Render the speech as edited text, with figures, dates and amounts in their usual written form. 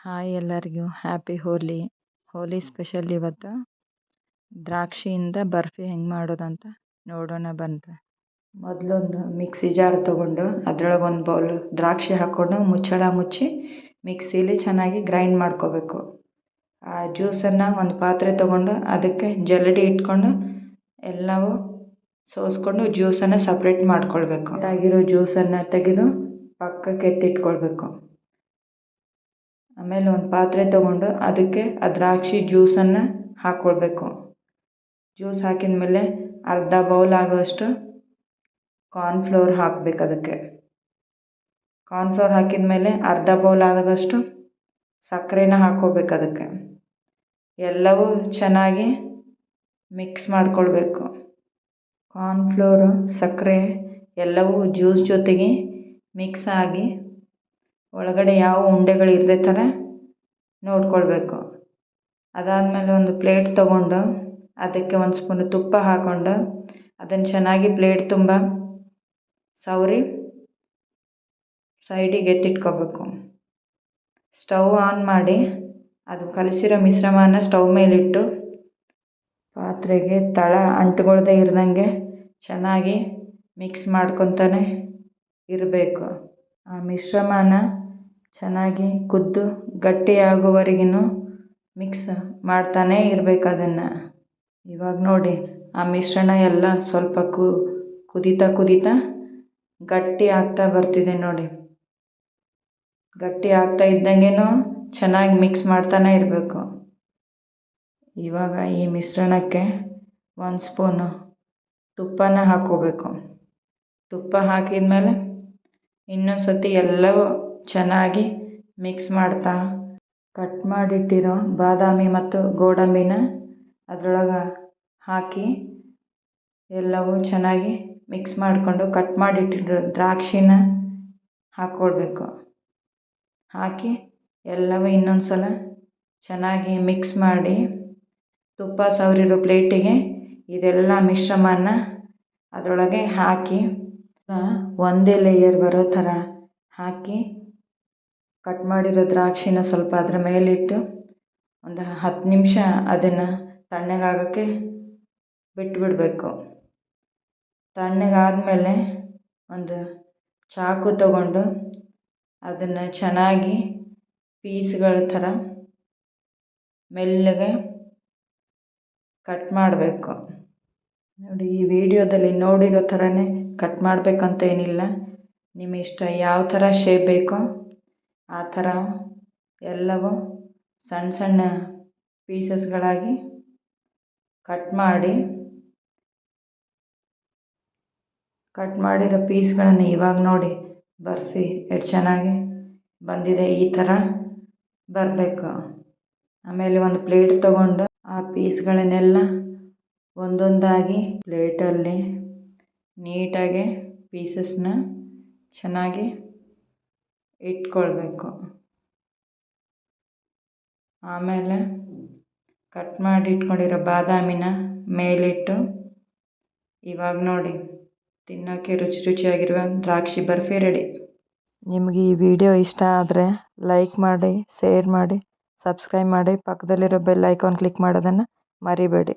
Hi ಎಲ್ಲರಿಗೂ happy ಹೋಲಿ. ಹೋಲಿ special ಇವತ್ತು ದ್ರಾಕ್ಷಿಯಿಂದ ಬರ್ಫಿ ಹೆಂಗೆ ಮಾಡೋದಂತ ನೋಡೋಣ ಬನ್ರಿ. ಮೊದಲೊಂದು ಮಿಕ್ಸಿ ಜಾರ್ ತೊಗೊಂಡು ಅದರೊಳಗೆ ಒಂದು ಬೌಲ್ ದ್ರಾಕ್ಷಿ ಹಾಕ್ಕೊಂಡು ಮುಚ್ಚಳ ಮುಚ್ಚಿ ಮಿಕ್ಸಿಲಿ ಚೆನ್ನಾಗಿ ಗ್ರೈಂಡ್ ಮಾಡ್ಕೋಬೇಕು. ಆ ಜ್ಯೂಸನ್ನು ಒಂದು ಪಾತ್ರೆ ತೊಗೊಂಡು ಅದಕ್ಕೆ ಜಲ್ಲಡಿ ಇಟ್ಕೊಂಡು ಎಲ್ಲವೂ ಸೋಸ್ಕೊಂಡು ಜ್ಯೂಸನ್ನು ಸಪ್ರೇಟ್ ಮಾಡ್ಕೊಳ್ಬೇಕು. ಆಗಿರೋ ಜ್ಯೂಸನ್ನು ತೆಗೆದು ಪಕ್ಕಕ್ಕೆ ಎತ್ತಿಟ್ಕೊಳ್ಬೇಕು. ಆಮೇಲೆ ಒಂದು ಪಾತ್ರೆ ತೊಗೊಂಡು ಅದಕ್ಕೆ ಆ ದ್ರಾಕ್ಷಿ ಜ್ಯೂಸನ್ನು ಹಾಕ್ಕೊಳ್ಬೇಕು. ಜ್ಯೂಸ್ ಹಾಕಿದ ಮೇಲೆ ಅರ್ಧ ಬೌಲ್ ಆಗುವಷ್ಟು ಕಾರ್ನ್ಫ್ಲೋರ್ ಹಾಕಬೇಕು. ಅದಕ್ಕೆ ಕಾರ್ನ್ಫ್ಲೋರ್ ಹಾಕಿದ ಮೇಲೆ ಅರ್ಧ ಬೌಲ್ ಆಗುವಷ್ಟು ಸಕ್ಕರೆನ ಹಾಕ್ಕೋಬೇಕು. ಅದಕ್ಕೆ ಎಲ್ಲವೂ ಚೆನ್ನಾಗಿ ಮಿಕ್ಸ್ ಮಾಡ್ಕೊಳ್ಬೇಕು. ಕಾರ್ನ್ಫ್ಲೋರು ಸಕ್ಕರೆ ಎಲ್ಲವೂ ಜ್ಯೂಸ್ ಜೊತೆಗೆ ಮಿಕ್ಸ್ ಆಗಿ ಒಳಗಡೆ ಯಾವ ಉಂಡೆಗಳು ಇರದೇ ಥರ ನೋಡ್ಕೊಳ್ಬೇಕು. ಅದಾದಮೇಲೆ ಒಂದು ಪ್ಲೇಟ್ ತೊಗೊಂಡು ಅದಕ್ಕೆ ಒಂದು ಸ್ಪೂನ್ ತುಪ್ಪ ಹಾಕ್ಕೊಂಡು ಅದನ್ನು ಚೆನ್ನಾಗಿ ಪ್ಲೇಟ್ ತುಂಬ ಸವರಿ ಸೈಡಿಗೆ ಎತ್ತಿಟ್ಕೋಬೇಕು. ಸ್ಟವ್ ಆನ್ ಮಾಡಿ ಅದು ಕಲಸಿರೋ ಮಿಶ್ರಣನ ಸ್ಟವ್ ಮೇಲಿಟ್ಟು ಪಾತ್ರೆಗೆ ತಳ ಅಂಟ್ಕೊಳ್ದೇ ಇರದಂಗೆ ಚೆನ್ನಾಗಿ ಮಿಕ್ಸ್ ಮಾಡ್ಕೊತಾನೆ ಇರಬೇಕು. ಆ ಮಿಶ್ರಣನ ಚೆನ್ನಾಗಿ ಕುದ್ದು ಗಟ್ಟಿಯಾಗುವವರೆಗೂ ಮಿಕ್ಸ್ ಮಾಡ್ತಾನೇ ಇರಬೇಕು ಅದನ್ನು. ಇವಾಗ ನೋಡಿ ಆ ಮಿಶ್ರಣ ಎಲ್ಲ ಸ್ವಲ್ಪ ಕುದೀತಾ ಗಟ್ಟಿ ಆಗ್ತಾ ಬರ್ತಿದೆ ನೋಡಿ. ಗಟ್ಟಿ ಆಗ್ತಾ ಇದ್ದಂಗೆನೂ ಚೆನ್ನಾಗಿ ಮಿಕ್ಸ್ ಮಾಡ್ತಾನೆ ಇರಬೇಕು. ಇವಾಗ ಈ ಮಿಶ್ರಣಕ್ಕೆ ಒಂದು ಸ್ಪೂನು ತುಪ್ಪನ ಹಾಕ್ಕೋಬೇಕು. ತುಪ್ಪ ಹಾಕಿದ ಮೇಲೆ ಇನ್ನೊಂದು ಸತಿ ಎಲ್ಲವೂ ಚೆನ್ನಾಗಿ ಮಿಕ್ಸ್ ಮಾಡ್ತಾ ಕಟ್ ಮಾಡಿಟ್ಟಿರೋ ಬಾದಾಮಿ ಮತ್ತು ಗೋಡಂಬಿನ ಅದರೊಳಗೆ ಹಾಕಿ ಎಲ್ಲವೂ ಚೆನ್ನಾಗಿ ಮಿಕ್ಸ್ ಮಾಡಿಕೊಂಡು ಕಟ್ ಮಾಡಿಟ್ಟಿರೋ ದ್ರಾಕ್ಷಿನ ಹಾಕ್ಕೊಳ್ಬೇಕು. ಹಾಕಿ ಎಲ್ಲವೂ ಇನ್ನೊಂದು ಸಲ ಚೆನ್ನಾಗಿ ಮಿಕ್ಸ್ ಮಾಡಿ ತುಪ್ಪ ಸವರಿರೋ ಪ್ಲೇಟಿಗೆ ಇದೆಲ್ಲ ಮಿಶ್ರಣನ ಅದರೊಳಗೆ ಹಾಕಿ ಒಂದೇ ಲೇಯರ್ ಬರೋ ಥರ ಹಾಕಿ ಕಟ್ ಮಾಡಿರೋ ದ್ರಾಕ್ಷಿನ ಸ್ವಲ್ಪ ಅದರ ಮೇಲಿಟ್ಟು ಒಂದು 10 ನಿಮಿಷ ಅದನ್ನು ತಣ್ಣಗಾಗೋಕ್ಕೆ ಬಿಟ್ಬಿಡಬೇಕು. ತಣ್ಣಗಾದಮೇಲೆ ಒಂದು ಚಾಕು ತಗೊಂಡು ಅದನ್ನು ಚೆನ್ನಾಗಿ ಪೀಸ್ಗಳ ಥರ ಮೆಲ್ಲಗೆ ಕಟ್ ಮಾಡಬೇಕು. ನೋಡಿ, ಈ ವಿಡಿಯೋದಲ್ಲಿ ನೋಡಿರೋ ಥರನೇ ಕಟ್ ಮಾಡಬೇಕಂತ ಏನಿಲ್ಲ. ನಿಮ್ಮ ಇಷ್ಟ ಯಾವ ಥರ ಶೇಪ್ ಬೇಕೋ ಆ ಥರ ಎಲ್ಲವೂ ಸಣ್ಣ ಸಣ್ಣ ಪೀಸಸ್ಗಳಾಗಿ ಕಟ್ ಮಾಡಿರೋ ಪೀಸ್ಗಳನ್ನು ಇವಾಗ ನೋಡಿ ಬರ್ಫಿ ಎಷ್ಟು ಚೆನ್ನಾಗಿ ಬಂದಿದೆ. ಈ ಥರ ಬರಬೇಕು. ಆಮೇಲೆ ಒಂದು ಪ್ಲೇಟ್ ತೊಗೊಂಡು ಆ ಪೀಸ್ಗಳನ್ನೆಲ್ಲ ಒಂದೊಂದಾಗಿ ಪ್ಲೇಟಲ್ಲಿ ನೀಟಾಗಿ ಪೀಸಸ್ನ ಚೆನ್ನಾಗಿ ಇಟ್ಕೊಳ್ಬೇಕು. ಆಮೇಲೆ ಕಟ್ ಮಾಡಿ ಇಟ್ಕೊಂಡಿರೋ ಬಾದಾಮಿನ ಮೇಲಿಟ್ಟು ಇವಾಗ ನೋಡಿ ತಿನ್ನೋಕ್ಕೆ ರುಚಿ ರುಚಿಯಾಗಿರುವ ದ್ರಾಕ್ಷಿ ಬರ್ಫಿ ರೆಡಿ. ನಿಮಗೆ ಈ ವಿಡಿಯೋ ಇಷ್ಟ ಆದರೆ ಲೈಕ್ ಮಾಡಿ, ಶೇರ್ ಮಾಡಿ, ಸಬ್ಸ್ಕ್ರೈಬ್ ಮಾಡಿ, ಪಕ್ಕದಲ್ಲಿರೋ ಬೆಲ್ ಐಕಾನ್ ಕ್ಲಿಕ್ ಮಾಡೋದನ್ನು ಮರಿಬೇಡಿ.